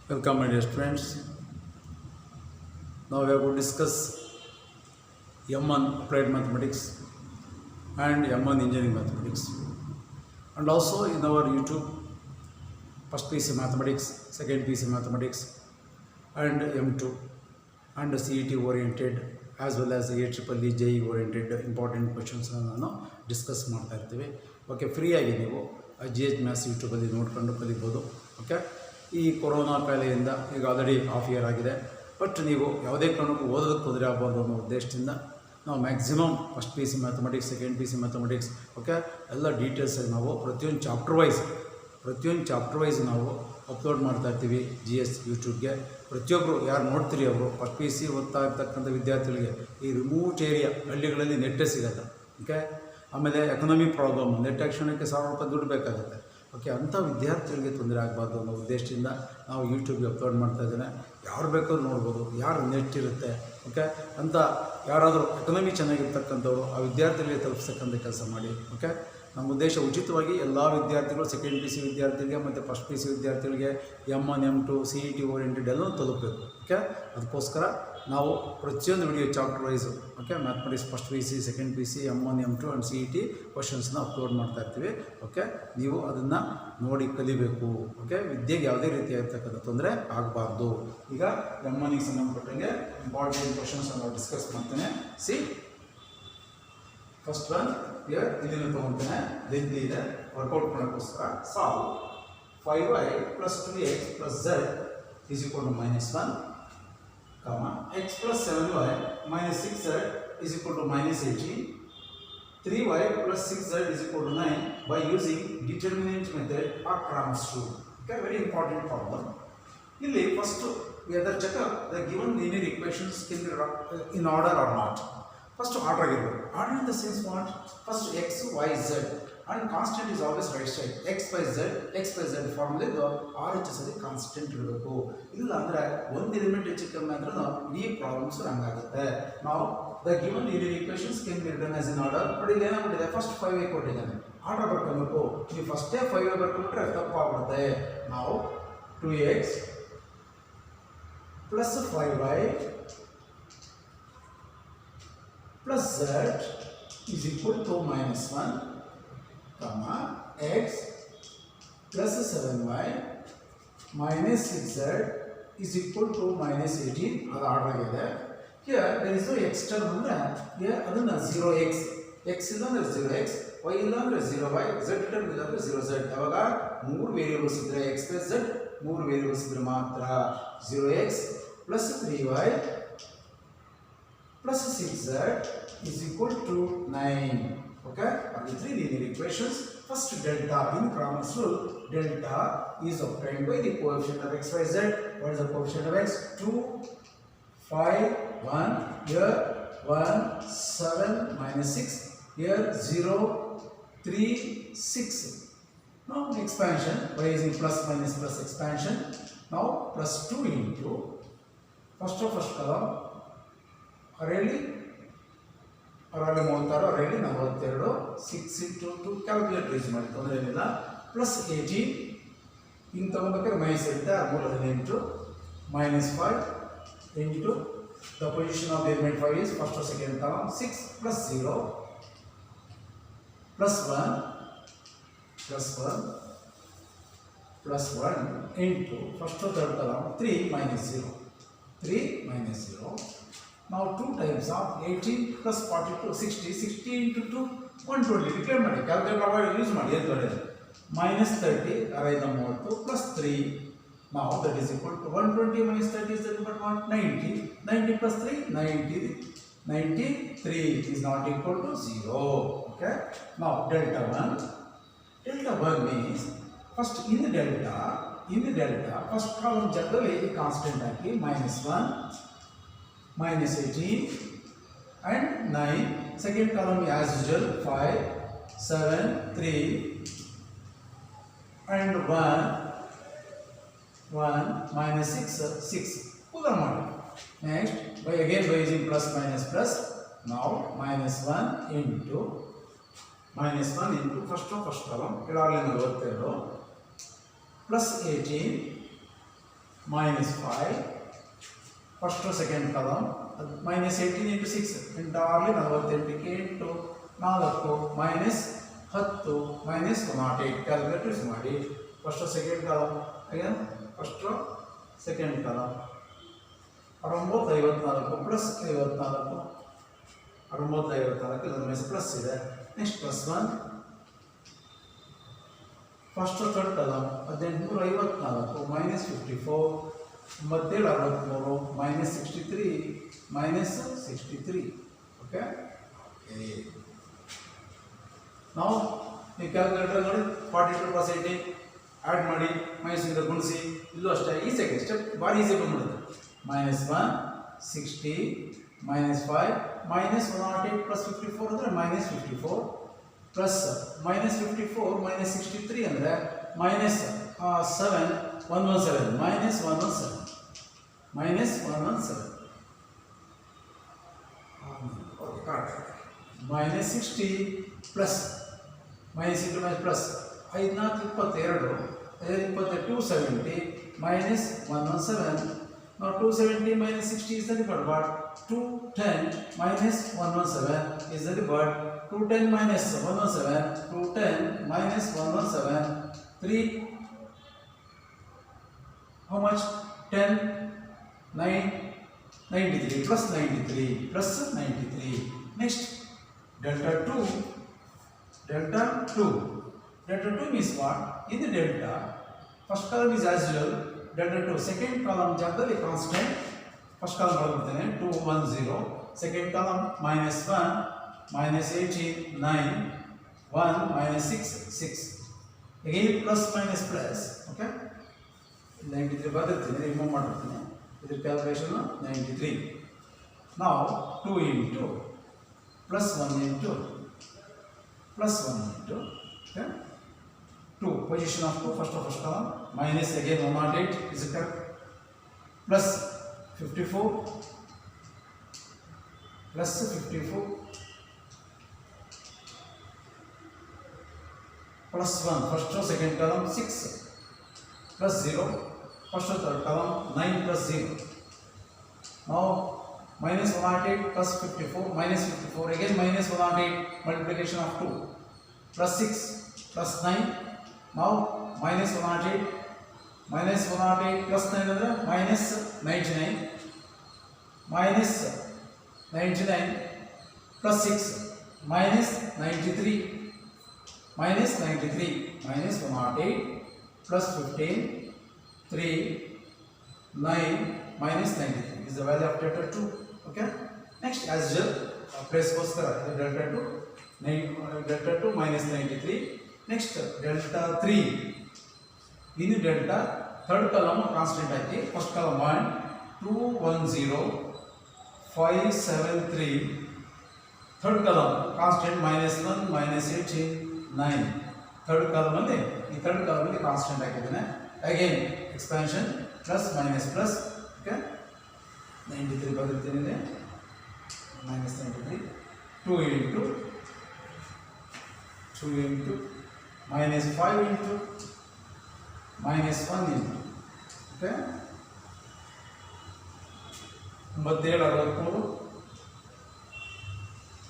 Welcome, my dear students. Now we are going to discuss M1 Applied Mathematics and M1 Engineering Mathematics, and also in our YouTube, first piece Mathematics, second piece Mathematics, and M2 and CET oriented as well as AEEE JEE oriented important questions ನಾನು discuss ಮಾಡ್ತಾ ಇರ್ತೀವಿ. Okay, ಫ್ರೀಯಾಗಿ ನೀವು GH maths ಯೂಟ್ಯೂಬಲ್ಲಿ ನೋಡ್ಕೊಂಡು ಕಲಿಬೋದು. Okay, ಈ corona ಕಾಯಿಲೆಯಿಂದ ಈಗ ಆಲ್ರೆಡಿ ಹಾಫ್ ಇಯರ್ ಆಗಿದೆ. ಬಟ್ ನೀವು ಯಾವುದೇ ಕಾರಣಕ್ಕೂ ಓದೋದಕ್ಕೆ ತೊಂದರೆ ಆಗಬಾರ್ದು ಅನ್ನೋ ಉದ್ದೇಶದಿಂದ ನಾವು maximum first P C mathematics, second P C mathematics, okay, ಎಲ್ಲ ಡೀಟೇಲ್ಸಾಗಿ ನಾವು ಪ್ರತಿಯೊಂದು ಚಾಪ್ಟರ್ ವೈಸ್ ನಾವು ಅಪ್ಲೋಡ್ ಮಾಡ್ತಾ ಇರ್ತೀವಿ GS ಯೂಟ್ಯೂಬ್ಗೆ. ಪ್ರತಿಯೊಬ್ಬರು ಯಾರು ನೋಡ್ತೀರಿ ಅವರು ಫಸ್ಟ್ ಪಿ ಸಿ ಓದ್ತಾ ಇರ್ತಕ್ಕಂಥ ವಿದ್ಯಾರ್ಥಿಗಳಿಗೆ ಈ ರಿಮೋಟ್ ಏರಿಯಾ ಹಳ್ಳಿಗಳಲ್ಲಿ ನೆಟ್ಟೇ ಸಿಗೋಲ್ಲ. ಓಕೆ, ಆಮೇಲೆ ಎಕನಾಮಿಕ್ ಪ್ರಾಬ್ಲಮ್, ನೆಟ್ ಕ್ಷಣಕ್ಕೆ 1000 ರೂಪಾಯಿ ದುಡ್ಡು ಬೇಕಾಗುತ್ತೆ. ಓಕೆ, ಅಂಥ ವಿದ್ಯಾರ್ಥಿಗಳಿಗೆ ತೊಂದರೆ ಆಗಬಾರ್ದು ಅನ್ನೋ ಉದ್ದೇಶದಿಂದ ನಾವು ಯೂಟ್ಯೂಬ್ಗೆ ಅಪ್ಲೋಡ್ ಮಾಡ್ತಾ ಇದ್ದೇನೆ. ಯಾರು ಬೇಕಾದ್ರೂ ನೋಡ್ಬೋದು, ಯಾರು ನೆಟ್ ಇರುತ್ತೆ. ಓಕೆ, ಅಂತ ಯಾರಾದರೂ ಎಕನಾಮಿ ಚೆನ್ನಾಗಿರ್ತಕ್ಕಂಥವ್ರು ಆ ವಿದ್ಯಾರ್ಥಿಗಳಿಗೆ ತಲುಪಿಸ್ತಕ್ಕಂಥ ಕೆಲಸ ಮಾಡಿ. ಓಕೆ, ನಮ್ಮ ಉದ್ದೇಶ ಉಚಿತವಾಗಿ ಎಲ್ಲ ವಿದ್ಯಾರ್ಥಿಗಳು, ಸೆಕೆಂಡ್ ಪಿ ಸಿ ವಿದ್ಯಾರ್ಥಿಗಳಿಗೆ ಮತ್ತು ಫಸ್ಟ್ ಪಿ ಸಿ ವಿದ್ಯಾರ್ಥಿಗಳಿಗೆ M1 M2 CET ಓರಿಯೆಂಟೆಡ್ ಎಲ್ಲವೂ ತಲುಪಬೇಕು. ಓಕೆ, ಅದಕ್ಕೋಸ್ಕರ ನಾವು ಪ್ರತಿಯೊಂದು video chapter wise, okay, mathematics first P C, second P C, M1 M2 and CET ಕ್ವಶನ್ಸ್ನ ಅಪ್ಲೋಡ್ ಮಾಡ್ತಾ ಇರ್ತೀವಿ. ಓಕೆ, ನೀವು ಅದನ್ನು ನೋಡಿ ಕಲಿಬೇಕು. ಓಕೆ, ವಿದ್ಯೆಗೆ ಯಾವುದೇ ರೀತಿಯಾಗಿರ್ತಕ್ಕಂಥ ತೊಂದರೆ ಆಗಬಾರ್ದು. ಈಗ M1ಗೆ ಸಂಬಂಧಪಟ್ಟಂಗೆ ಇಂಪಾರ್ಟೆಂಟ್ ಕ್ವಶನ್ಸ್ ನಾವು ಡಿಸ್ಕಸ್ ಮಾಡ್ತೇನೆ. ಫಸ್ಟ್ ಒನ್ ಇಯರ್ ಇದನ್ನು ತೊಗೊಳ್ತೇನೆ, ಲೆಂತಿ ಇದೆ, ವರ್ಕೌಟ್ ಮಾಡೋಕ್ಕೋಸ್ಕರ. Solve 5y + 2x + z = -1, x + 7y - 6z = -18, 3y + 6z = 9 by using determinant method or Cramer's rule. Okay, very important problem. ಇಲ್ಲಿ first we have to check the given linear equations can be in order or not. First order ಆಗಿರಬೇಕು. Order in the sense what? First x, y, z and constant is always right side. x by z formula ಇದು RHS ಅಲ್ಲಿ constant ಇರಬೇಕು. ಇಲ್ಲ ಅಂದ್ರೆ ಒಂದು element ಹೆಚ್ಚು ಕಮ್ಮಿ ಅಂದ್ರೆ ಈ ಪ್ರಾಬ್ಲಮ್ಸ್ ರಂಗ್ ಆಗುತ್ತೆ. ನಾವು the given linear equations can be written as in order. But ಇಲ್ಲಿ ಏನಾಗ್ಬಿಟ್ಟಿದೆ, ಫಸ್ಟ್ 5 ಕೊಟ್ಟಿದ್ದಾನೆ, ಆರ್ಡರ್ ಬರ್ಕೊಬೇಕು. ನೀವು ಫಸ್ಟೇ 5 ಬರ್ಕೊಂಡ್ರೆ ತಪ್ಪಾಗ್ಬಿಡುತ್ತೆ. ನಾವು 2x + 5y plus z = -1, x plus 7y minus 6z = -18. ಅದು ಆರ್ಡರ್ ಆಗಿದೆ. Here there is no x term ಅಂದ್ರೆ here ಅದನ್ನ 0x, x ಇಲ್ಲ ಅಂದ್ರೆ 0x, y ಇಲ್ಲ ಅಂದ್ರೆ 0y, z ಟರ್ಮ್ ಇಲ್ಲ ಅಂದ್ರೆ 0z. ಅವಾಗ 3 ವೇರಿಯೇಬಲ್ಸ್ ಇದ್ರೆ x + z, 3 ವೇರಿಯೇಬಲ್ಸ್ ಇದ್ರೆ ಮಾತ್ರ 0x plus 3y plus 6z = 9. Okay, are the three linear equations. First delta in Cramer's rule, delta is obtained by the coefficient of x, y, z. What is the coefficient of x? 2, 5, 1, here 1, 7, -6, here 0, 3, 6. Now expansion by using plus minus plus expansion. Now +2 into first column ಅರೆಯಲ್ಲಿ 36, ಅರೆಯಲ್ಲಿ 42, 6 into 2 calculator use ಮಾಡಿ ತೊಂದರೆ ಏನಿಲ್ಲ. +18 ಹಿಂಗೆ ತಗೋಬೇಕಾದ್ರೆ minus ಇರುತ್ತೆ, 3 -5 into the position of the element 5 is first or second column. 6 + 0 +1 into first or third column 3 - 0. Now 2 times of 18 + 42 60 into 2 120. Declare ಮಾಡಿ, calculator use ಮಾಡಿ. ಏನು ತೊಂದರೆ, -30 30 + 3. Now that is equal to 120 - 30 is equal to 90. 90 + 3 90. 93 is not equal to 0. Okay, now delta 1 means first in the delta first column generally constant hockey -1 -18 and 9. Second column as usual 5 7 3 and 1 -6 ಪುನಃ ಮಾಡಿ. Next by using plus minus plus. Now -1 into first column ಕೆಳಗಡೆ 42 +18 -5 first second column -18 into 6 ಎಂಟಾರ್ಲಿ 48ಕ್ಕೆ 8 4 -10 -108 calculate use ಮಾಡಿ first second column again first second column 954 plus 54 954 ಇದರ ಮೇಲೆ plus ಇದೆ next plus 1 first third column 1854 -54 -63 -63 okay now ನೀವು calculator ನೋಡಿ 42 + 18 add ಮಾಡಿ ಮೈನಸ್ ಇಂದ ಗುಣಿಸಿ ಇಲ್ಲೂ ಅಷ್ಟೇ ಈ ಸೆಕೆಂಡ್ ಸ್ಟೆಪ್ ಭಾರಿ ಈಸಿ ಬಂದ್ಬಿಡುತ್ತೆ -160 -5 -108 + 54 ಅಂದರೆ -54 ಪ್ಲಸ್ -54 -63 ಅಂದರೆ -7 117 -117 okay correct -60 plus -into plus 5 4 22 270 -117 now 270 -60 is the word but 210 -117 is the word 210 -117 210 -117 3 how much 10 9 93 plus 93 plus 93 next delta 2 means what in the delta first column is as usual delta 2 second column ಜಾಗದಲ್ಲಿ constant first column ಬರುತ್ತೆ 210 second column -1 -18 9 1 -6 again plus minus plus okay 93 ಬರುತ್ತೆ remove ಮಾಡ್ತೀನಿ ಇದರ calculation 93 now 2 into plus 1 into plus 1 into okay 2 position of 2 first column minus again 108 is correct plus 54 plus 54 plus 1 first or second column 6 plus 0 first or third column 9 plus 0 now minus 108 plus 54 minus 54 again minus 108 multiplication of 2 plus 6 plus 9 now minus 108 plus 9 ಅಂದರೆ minus 99 minus 99 plus 6 minus 93 minus 108 plus 15 3 9 minus 93 is the value of delta 2 okay next as usual place goskara delta 2 minus 93 next delta 3 in delta third column constant aiki first column 1 210 573 third column constant -1 -18 9 third column alli ee third column alli constant hakidane again expansion plus minus plus okay 93 ಬರುತ್ತೇನೆ -93 2 into minus 5 into minus 1 into okay 97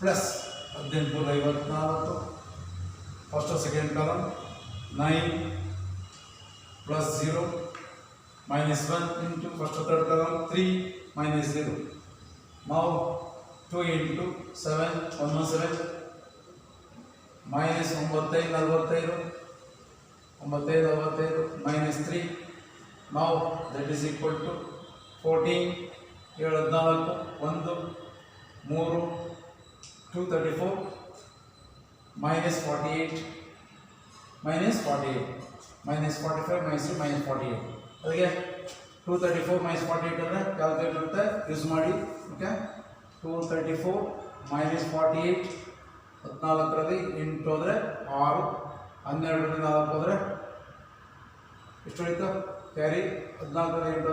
plus 1854 first or second column 9 plus 0 minus 1 into first or third column 3 minus 0 now 2 into 7 117 minus 945 minus 3 now that is equal to 14 14 1 3 234 minus 48 minus 45 minus 3 minus 48 ಅದಕ್ಕೆ 234 minus 48 ಅಂದರೆ calculator ಅಂತ use ಮಾಡಿ okay 234 minus 48 14ರಲ್ಲಿ 8 ಹೋದರೆ 6 12ರಲ್ಲಿ 4 ಹೋದರೆ ಎಷ್ಟು ಉಳಿತು carry 14ರಲ್ಲಿ 8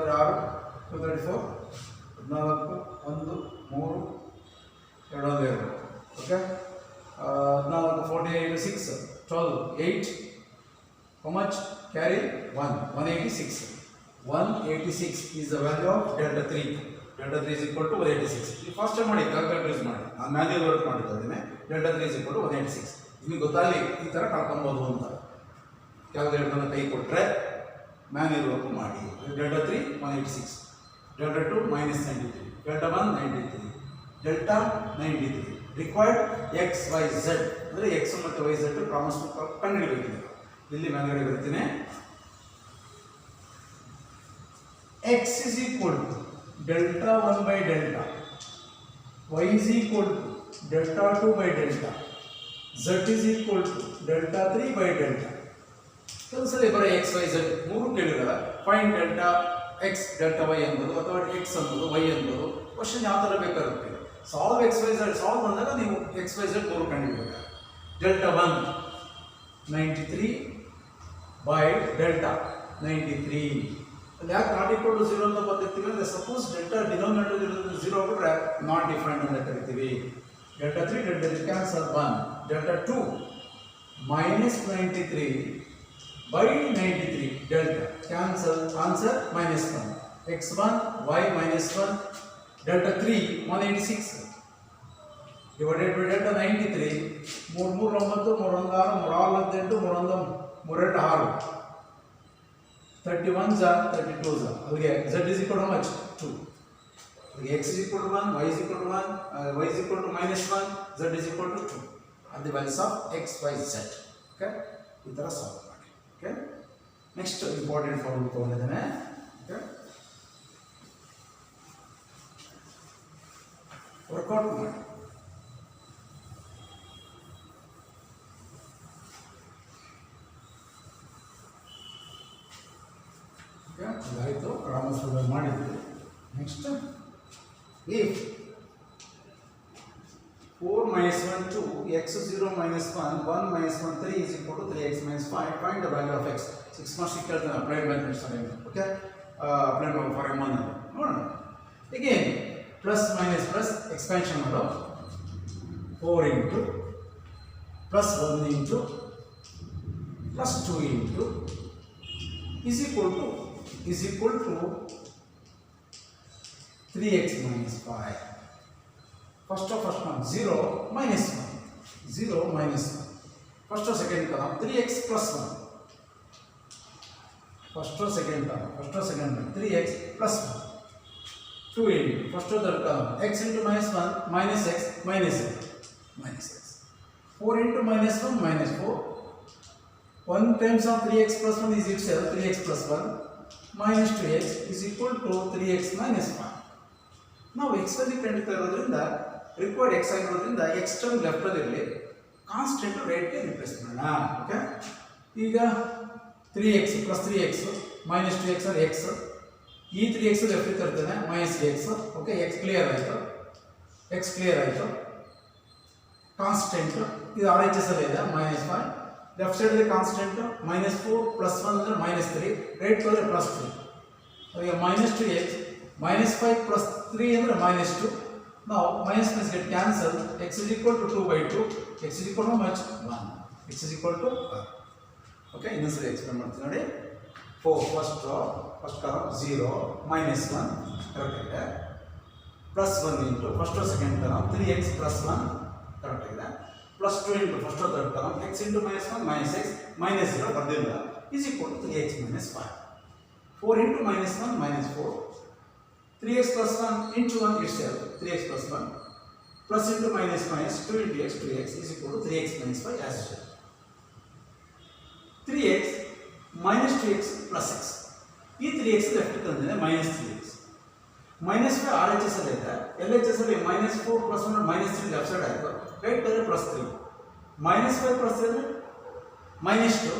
ಹೋದರೆ 6 234 14 1 3 2 okay 14 48 6 12 8 how much carry 1 186 186 is the value of delta 3. Delta 3 is equal to 186. You first time ಮಾಡಿ ಕ್ಯಾಲ್ಕುಲೇಟರ್ ಯೂಸ್ ಮಾಡಿ. ನಾನು ಮ್ಯಾನ್ಯುಯಲ್ ವರ್ಕ್ ಮಾಡ್ತಿದ್ದೇನೆ. delta 3 is equal to 186. ನಿಮಗೆ ಗೊತ್ತಾಗಲಿ ಈ ಥರ ಕಳ್ಕೊಬೋದು ಅಂತ. ಕ್ಯಾಲ್ಕುಲೇಟರ್ನ ಕೈ ಕೊಟ್ಟರೆ ಮ್ಯಾನ್ಯುಯಲ್ ವರ್ಕ್ ಮಾಡಿ. delta 3 186, delta 2 -93, delta 1 93, delta 93. Required X Y Z ಅಂದರೆ ಎಕ್ಸ್ ಮತ್ತು ವೈ ಝೆಡ್ ಪ್ರಾಮಿಸ್ ಕಂಡುಹಿಡಬೇಕಿದೆ. ಇಲ್ಲಿ ಮೇಲ್ಗಡೆ ಬರ್ತೀನಿ. X is equal to delta 1 by delta, Y is equal to delta 2 by delta, Z is equal to delta 3 by delta. ಕೆಲಸದಲ್ಲಿ ಬರೋ X Y Z ಮೂರು ಕೇಳಿರಲ್ಲ. Find delta X delta Y ಎಂಬುದು ಅಥವಾ ಎಕ್ಸ್ ಎಂಬುದು ವೈ ಎಂಬುದು question ಯಾವ ಥರ ಬೇಕಾಗುತ್ತೆ. Solve X Y Z solve ಬಂದಾಗ ನೀವು ಎಕ್ಸ್ ವೈ ಝೆಡ್ ಮೂರು ಕಂಡುಹಿಡಬೇಕು. Delta 1 93 by delta 93. ಅಲ್ಲಿ ಯಾಕೆ ನಾಟ್ ಈಕ್ವಲ್ ಟು 0 ಅಂತ ಬರ್ತಿರ್ತೀವಿ ಅಂದರೆ ಸಪೋಸ್ ಡೆಲ್ಟಾ ಡಿನಾಮಿನೇಟರ್ ಇರೋದು 0 ಬಿಟ್ಟರೆ ನಾಟ್ ಡಿಫೈನ್ಡ್ ಅಂತ ಕರಿತೀವಿ. Delta 3 delta 3 cancel 1. Delta 2 -93 by 93 delta cancel, answer -1. x1 y -1 delta 3 186 divided by delta 93 3 3 9 3 1 6 3 6 18 3 1 3 6 31 za 32 za. ಅಲ್ಲಿಗೆ z is equal to how much 2. ಅಲ್ಲಿಗೆ x is equal to 1, y is equal to 1, y is equal to -1, z is equal to 2 and the values of x y z. Okay, ಈ ತರ solve ಮಾಡಿ. Okay, next important formula ತಗೊಂಡಿದ್ದೇನೆ. Okay, workout ಮಾಡಿ. ಇದಾಯಿತು, promise ಮಾಡಿದ್ವಿ. Next if 4 - 1 2 x 0 - 1 1 - 1 3 is equal to 3x - 5. Find the value of x. 6 marks equal applied methods. Okay, applied for m1 ನೋಡೋಣ. again plus minus plus expansion ಮಾಡು. 4 into plus 1 into plus 2 into is equal to 3x minus 5. First one 0 minus 1, 0 minus 1. First or second column 3x plus 1. First or second column 3x plus 1. 2 into first or third column x into minus 1 minus x minus x minus x. 4 into minus 1 minus 4. 1 times of 3x plus 1 is itself 3x plus 1 minus 2x is equal to 3x minus 5. ನಾವು x ಅಲ್ಲಿ ಕಂಡುಹಿಡಿತಾ ಇರೋದ್ರಿಂದ required x ಆಗಿರೋದ್ರಿಂದ x term left ಅಲ್ಲಿ ಇರಲಿ, constant right ಗೆ replace ಮಾಡೋಣ. Okay, ಈಗ 3x plus 3x minus 2x or x, ಈ 3x ಲೆಫ್ಟ್ ತರ್ತಾನೆ minus x. Okay, x clear ಆಯಿತು. ಕಾನ್ಸ್ಟೆಂಟ್ ಇದು RHS ಅಲ್ಲಿ ಇದೆ -5. ಲೆಫ್ಟ್ ಸೈಡ್ ಅಲ್ಲಿ ಕಾನ್ಸ್ಟೆಂಟ್ -4 plus 1 ಅಂದ್ರೆ -3, ರೈಟ್ ಹೋದ್ರೆ +3. ಈಗ -2x -5 plus 3 ಅಂದ್ರೆ -2. now minus get cancel. X is equal to 2 by 2. X is equal to how much 1. X is equal to 1. okay, ಇನ್ನೊಂದ್ಸರಿ ಎಕ್ಸ್ಪ್ಲೇನ್ ಮಾಡ್ತೀನಿ ನೋಡಿ. 4 ಫಸ್ಟ್ ಕಾಲಮ್ 0 -1 ಕರೆಕ್ಟ್ ಇದೆ. +1 into first second column 3x plus 1 correct ಇದೆ. +2 into first third column x into -1 minus x minus 0 ಬರ್ದಿಲ್ಲ is equal to 3x minus 5. 4 into -1 minus 4. 3x plus 1 into 1 itself 3x plus 1 plus into minus 2 into x 2x is equal to 3x minus 5 as usual. 3x minus 2x plus x. ಈ 3x left ತಂದಿದೆ -3x. -5 RHS ಅಲ್ಲಿ ಇದೆ, LHS ಅಲ್ಲಿ -4 plus 1 -3 left side ಆಯಿತು, right ಬಂದರೆ +3. -5 plus 3 ಅಂದರೆ -2.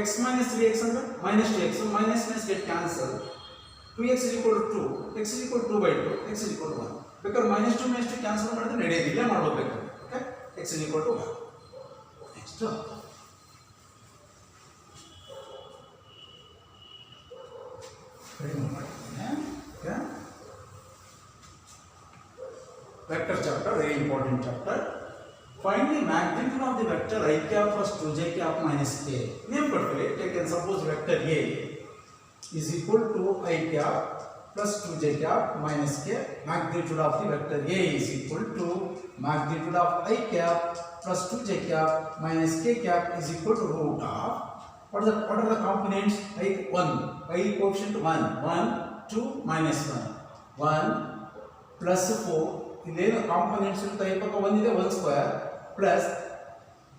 x minus 3x ಅಂದರೆ -2x. minus get cancel. 2x is equal to 2, x is equal to 2 by 2, x is equal to 1. ಬೇಕಾದ್ರೆ -2 ಕ್ಯಾನ್ಸಲ್ ಮಾಡಿದ್ರೆ ನಡೆಯೋದಿಲ್ಲ, ಮಾಡಬೇಕು. Okay, x is equal to 1. Next okay, vector chapter, very important chapter. Find the magnitude of the vector I cap plus 2j cap minus k. Name particularly taken, suppose vector A is equal to I cap plus 2j cap minus k. Magnitude of the vector A is equal to magnitude of I cap plus 2j cap minus k cap is equal to root of what are the components? I 1, I coefficient 1, 2 minus 1 plus 4. इल्लेनो components इरुत्ते I पक्क 1 ಇದೆ 1 square plus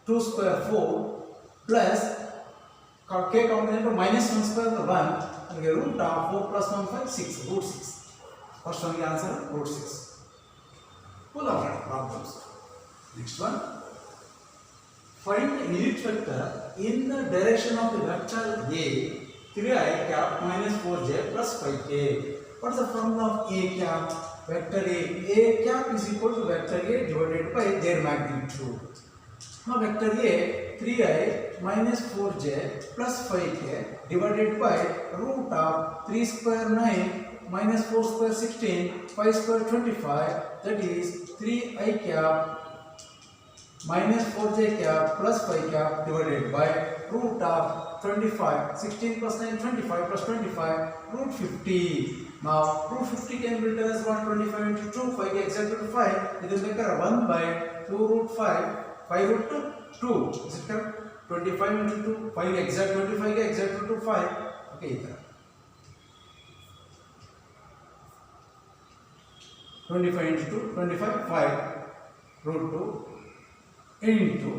2 square 4 plus k component minus 1 square 1 and root of 4 plus 1 5 6 root 6. First one answer root 6. Full of problems. Next one. Find the unit vector in the direction of the vector A 3i cap minus 4j plus 5k. What is the formula of A cap? Vector A. A cap is equal to vector A divided by their magnitude. Now vector A 3i minus 4j plus 5k divided by root of 3 square 9 minus 4 square 16 5 square 25, that is 3i cap minus 4j cap plus 5 cap divided by root of 25, 16 plus 9 25 plus 25 root 50. Now root 50 can be written as 125 into 2, 5 exact to 5. It is like 1 by 2 root 5, 5 root 2. Is it correct? 25 into 2, 5 exact 25 exact to 5. Okay, 25 into 2, 25, 5 root 2 into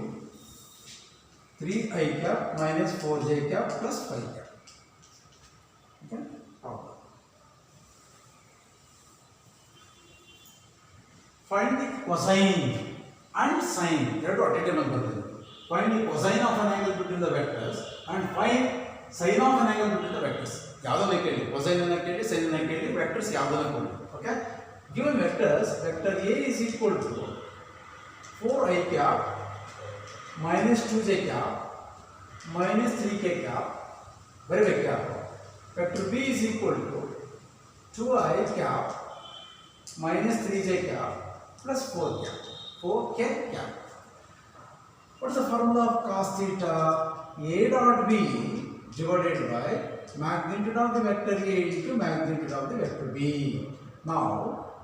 3i cap minus 4j cap plus 5 cap. Okay, problem. Find the cosine and sine. You have to at a time. Find the cosine of an angle between the vectors and find sine of an angle between the vectors. Yadana keli cosine anna keli sine anna keli vectors yadana keli. Okay. Given vectors, vector A is equal to 4i cap minus 2j cap minus 3k cap. Very big cap. Vector B is equal to 2i cap minus 3j cap plus 4 cap. 4k cap. What's the formula of cos theta? A dot b divided by magnitude of the vector A into magnitude of the vector B. Now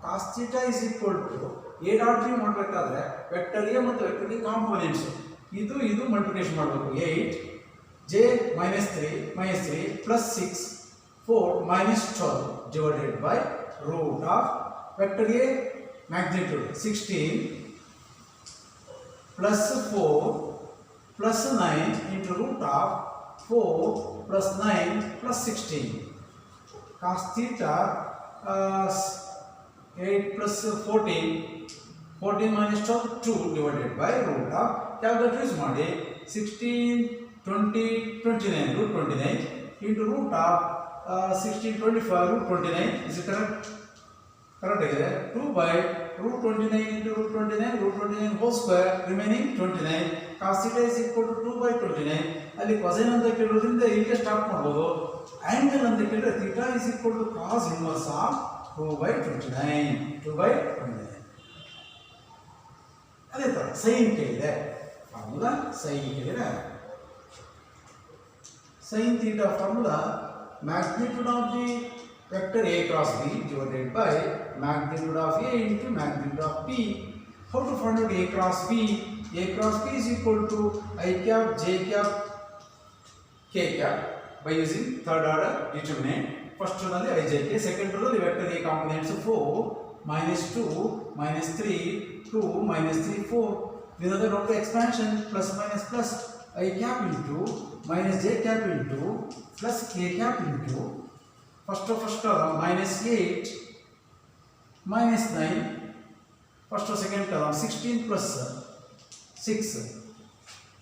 cos theta is equal to A dot b ಮಾಡಬೇಕಾದ್ರೆ vector A ಮತ್ತು vector B components ಇದು multiplication ಮಾಡಬೇಕು 8 j minus 3 plus 6 4 minus 12 divided by root of vector A magnitude 16 plus 4 plus 9 into root of 4 plus 9 plus 16. Cos theta 8 plus 14 minus 12 2 divided by root of calculator use ಮಾಡಿ 16 20 29 root 29 into root of 16 25 root 29. Is it correct? Correct ಆಗಿದೆ. 2 by root 29 into root 29 whole square remaining 29. Cos theta is equal to 2 by 29. ಅಲ್ಲಿ cosine ಅಂತ ಕೇಳೋದ್ರಿಂದ ಇಲ್ಲಿಗೆ start ಮಾಡಬಹುದು. Angle ಅಂತ ಕೇಳಿದ್ರೆ theta is equal to cos inverse of 2 by 29. ಅದೇ ತರ sin ಕೇಳಿದೆ. ಫಾರ್ಮುಲಾ sin ಕೇಳಿದ್ರೆ sin theta formula magnitude of the vector A cross B divided by magnitude of A into magnitude of B. How to find out A cross B? A cross B is equal to I cap, J cap, K cap by using third order determinant. First one is IJK, second one is vector A components 4, minus 2, minus 3, 2, minus 3, 4. These are the dot expansion plus minus plus I cap into minus J cap into plus K cap into first term minus 8 minus 9 first or second term 16 plus 6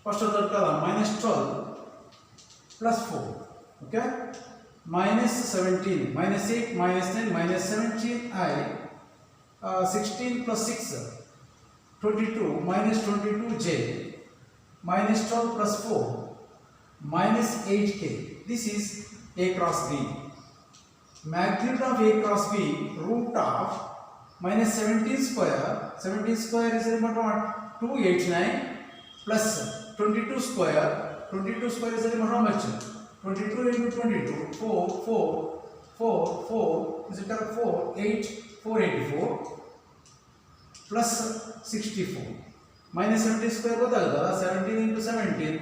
first or third term minus 12 plus 4 okay minus 17 minus 8 minus 9 minus 17 I 16 plus 6 22 minus 22 J minus 12 plus 4 minus 8K. This is A cross B. Magnitude of A cross B root of minus 17 square. 17 square is element of 289 plus 22 square. 22 square is element of how much? 22 into 22, 4, is it correct? 4, 8, 484 plus 64. Minus 70 square ಗೊತ್ತಾಗುತ್ತಲ್ಲ 17 into 17.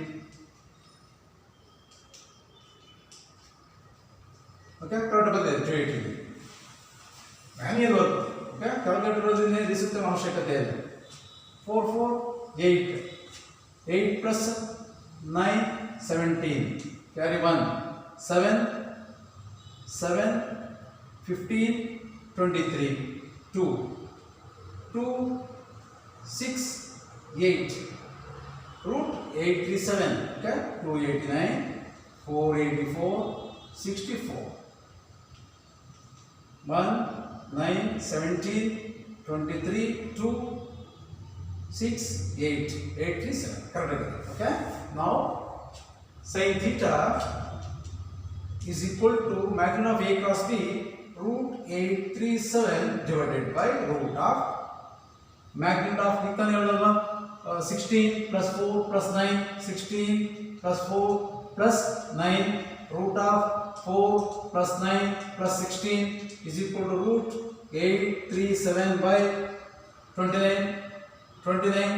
Okay correct ಬಂದಿದೆ 280. Manual work. Okay calculator ಓದಿದ್ರೆ receipt ಅವಶ್ಯಕತೆ ಇಲ್ಲ. 4, 4, 8. 8 plus 9, 17. Carry 1. 7, 15, 23. 2, 6, 8. Root 837. Okay. 289, 484, 64. 1, 9, 17, 23, 2, 6, 8, 837. Correct. Okay. Now sin theta is equal to magnitude of A cross B root 837 divided by root of magnitude of 16 plus 4 plus 9, 16 plus 4 plus 9 root of 4 plus 9 plus 16 is equal to root 837 by 29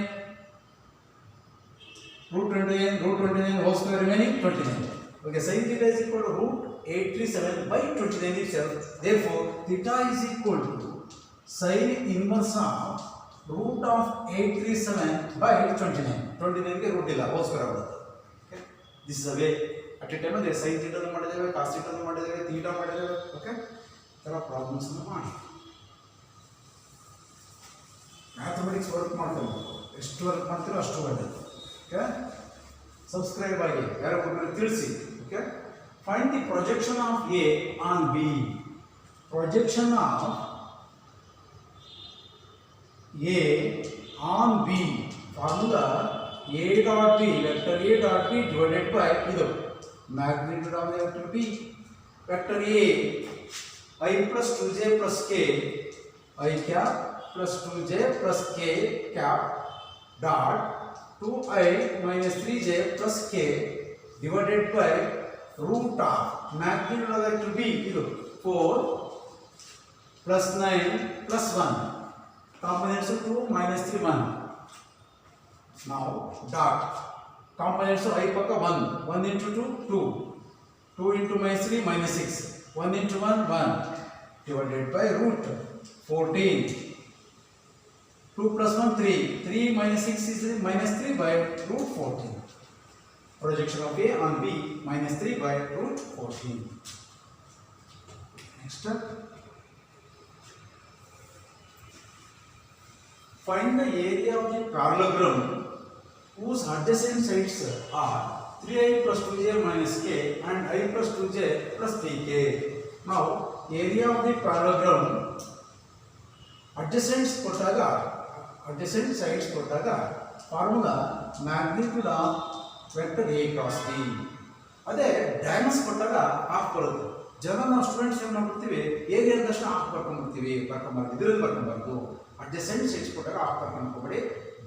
root 29 whole square remaining 29. Okay, sin theta is equal to root 837 by 29 itself. Therefore, theta is equal to sin inverse of root of 837 by 29. 29 ಗೆ root ಇಲ್ಲ whole square ಆಗುತ್ತೆ. Okay, this is a way. At a time there sin theta ಮಾಡಿದ್ದೇವೆ, cos theta ಮಾಡಿದ್ದೇವೆ, theta ಮಾಡಿದ್ದೇವೆ. Okay, ತರ problems ಅನ್ನು ಮಾಡಿ. Mathematics work ಮಾಡ್ತಾರೆ. ಎಷ್ಟು ವರ್ಕ್ ಮಾಡ್ತೀರೋ ಅಷ್ಟು ಒಳ್ಳೆಯದು. ಓಕೆ, ಸಬ್ಸ್ಕ್ರೈಬ್ ಆಗಿ ಯಾರೋ ಒಬ್ಬರು ತಿಳಿಸಿ. Okay, find the projection of A on B. Projection of A on B formula A dot B, vector A dot B divided by ಇದು magnitude of the vector B. Vector A i plus 2j plus k i cap plus 2j plus k cap dot 2i minus 3j plus k divided by root of magnitude of vector b ಇದು 4 plus 9 plus 1 components of 2 minus 3 1. Now dot components of I ಪಕ್ಕ 1 into 2 2 2 into minus 3 minus 6 1 into 1 1 divided by root 14. 2 plus 1 3 3 minus 6 is minus 3 by root 14. Projection of A on B minus 3 by root 14. Next step, find the area of the parallelogram whose adjacent sides are 3i plus 2j minus k and I plus 2j plus 3k. Now area of the parallelogram adjacent sides ಕೊಟ್ಟಾಗ formula magnitude of vector A cross B. ಅದೇ diagonals ಕೊಟ್ಟಾಗ half ಬರುತ್ತೆ. General ನಾವು students ಏನು ಮಾಡ್ಬಿಡ್ತೀವಿ, area ಅಂದ ತಕ್ಷಣ half ಬರ್ಕೊಂಡ್ಬಿಡ್ತೀವಿ, ಇದರಲ್ಲಿ ಬರ್ಕೊಂಬಾರ್ದು. ಅಡ್ಜಸೆಂಟ್ ಸೈಡ್ಸ್ ಕೊಟ್ಟಾಗ ಹಾಫ್ ಬರ್ಕೊಂಡ್ಕೋಬೇಡಿ,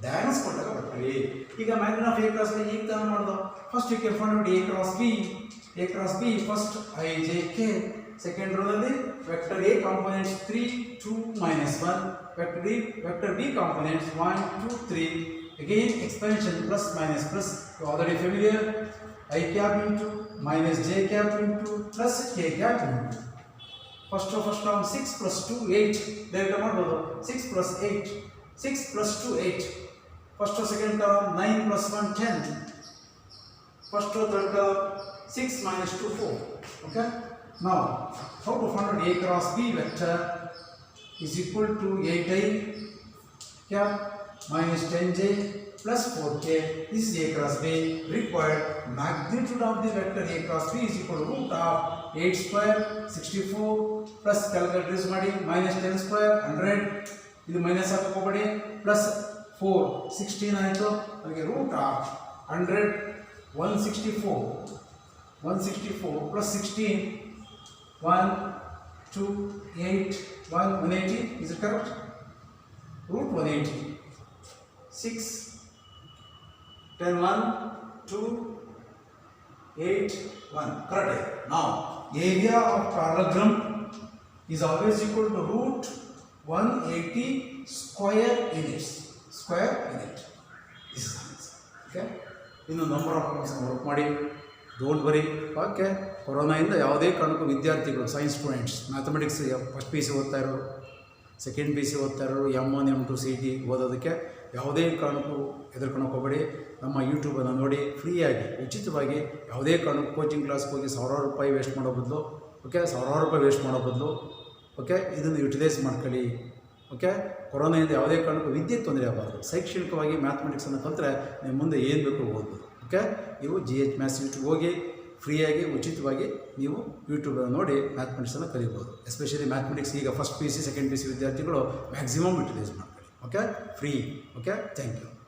ಡಯಾಗನಲ್ಸ್ ಕೊಟ್ಟಾಗ ಬರ್ತೀವಿ. ಈಗ magnitude of A cross B ಈಗ ತಾನು ಮಾಡೋದು. First you can find out A cross B first i j k. Second ರೋದಲ್ಲಿ vector A components 3 2 minus 1, vector b components 1 2 3. Again expansion plus minus plus, you already familiar. I cap into minus j cap into plus k cap into. First term 6 plus 2 8. There ಮಾಡ್ಬೋದು 6 plus 8 6 plus 2 8. First second term 9 plus 1 10. First third term 6 minus 2 4. Okay. Now how to find out a cross b vector is equal to 8i cap minus 10j plus 4k. This is a cross b. Required magnitude of the vector a cross b is equal to root of 8 square 64 plus calculator use ಮಾಡಿ minus 10 square 100. ಇದು minus ಹಾಕೋಬೇಡಿ, plus 4 16 ಆಯಿತು. ಅದಕ್ಕೆ root of 100 164 plus 16 1 2 8 1 180. Is it correct? Root 180. 6 10 1 2 8 1 correct. Now area of parallelogram is always equal to root 180 square units. Square unit. This is the answer. Okay. ಇನ್ನು number of problems work ಮಾಡಿ. Don't worry. Okay. ಕೊರೋನಾಯಿಂದ ಯಾವುದೇ ಕಾರಣಕ್ಕೂ ವಿದ್ಯಾರ್ಥಿಗಳು science students mathematics first P C ಓದ್ತಾ ಇರೋರು, second P C ಓದ್ತಾ ಇರೋರು, M1 M2 CET ಓದೋದಕ್ಕೆ ಯಾವುದೇ ಕಾರಣಕ್ಕೂ ಹೆದರ್ಕೊಳಕ್ಕೆ ಹೋಗಬೇಡಿ. ನಮ್ಮ ಯೂಟ್ಯೂಬನ್ನು ನೋಡಿ ಫ್ರೀಯಾಗಿ ಉಚಿತವಾಗಿ ಯಾವುದೇ ಕಾರಣಕ್ಕೂ ಕೋಚಿಂಗ್ ಕ್ಲಾಸ್ಗೆ ಹೋಗಿ ಸಾವಿರಾರು ರೂಪಾಯಿ ವೇಸ್ಟ್ ಮಾಡೋ ಬದಲು, ಓಕೆ, ಸಾವಿರಾರು ರೂಪಾಯಿ ವೇಸ್ಟ್ ಮಾಡೋ ಬದಲು, ಓಕೆ, ಇದನ್ನು ಯುಟಿಲೈಸ್ ಮಾಡ್ಕೊಳ್ಳಿ. ಓಕೆ. ಕೊರೋನಾದಿಂದ ಯಾವುದೇ ಕಾರಣಕ್ಕೂ ವಿದ್ಯೆಗೆ ತೊಂದರೆ ಆಗಬಾರ್ದು. ಶೈಕ್ಷಣಿಕವಾಗಿ ಮ್ಯಾಥಮೆಟಿಕ್ಸನ್ನು ಕಲಿತ್ರೆ ನೀವು ಮುಂದೆ ಏನು ಬೇಕು ಓದ್ಬೋದು. ಓಕೆ. ನೀವು GH ಮ್ಯಾಥ್ಸ್ ಯೂಟ್ಯೂಬ್ ಹೋಗಿ ಫ್ರೀಯಾಗಿ ಉಚಿತವಾಗಿ ನೀವು ಯೂಟ್ಯೂಬನ್ನು ನೋಡಿ ಮ್ಯಾಥಮೆಟಿಕ್ಸನ್ನು ಕಲಿಬೋದು. ಎಸ್ಪೆಷಲಿ ಮ್ಯಾಥಮೆಟಿಕ್ಸ್ ಈಗ first P C second P C ವಿದ್ಯಾರ್ಥಿಗಳು ಮ್ಯಾಕ್ಸಿಮಮ್ ಯುಟಿಲೈಸ್ ಮಾಡ್ಕೊಳ್ಳಿ. Okay. Free. Okay. Thank you.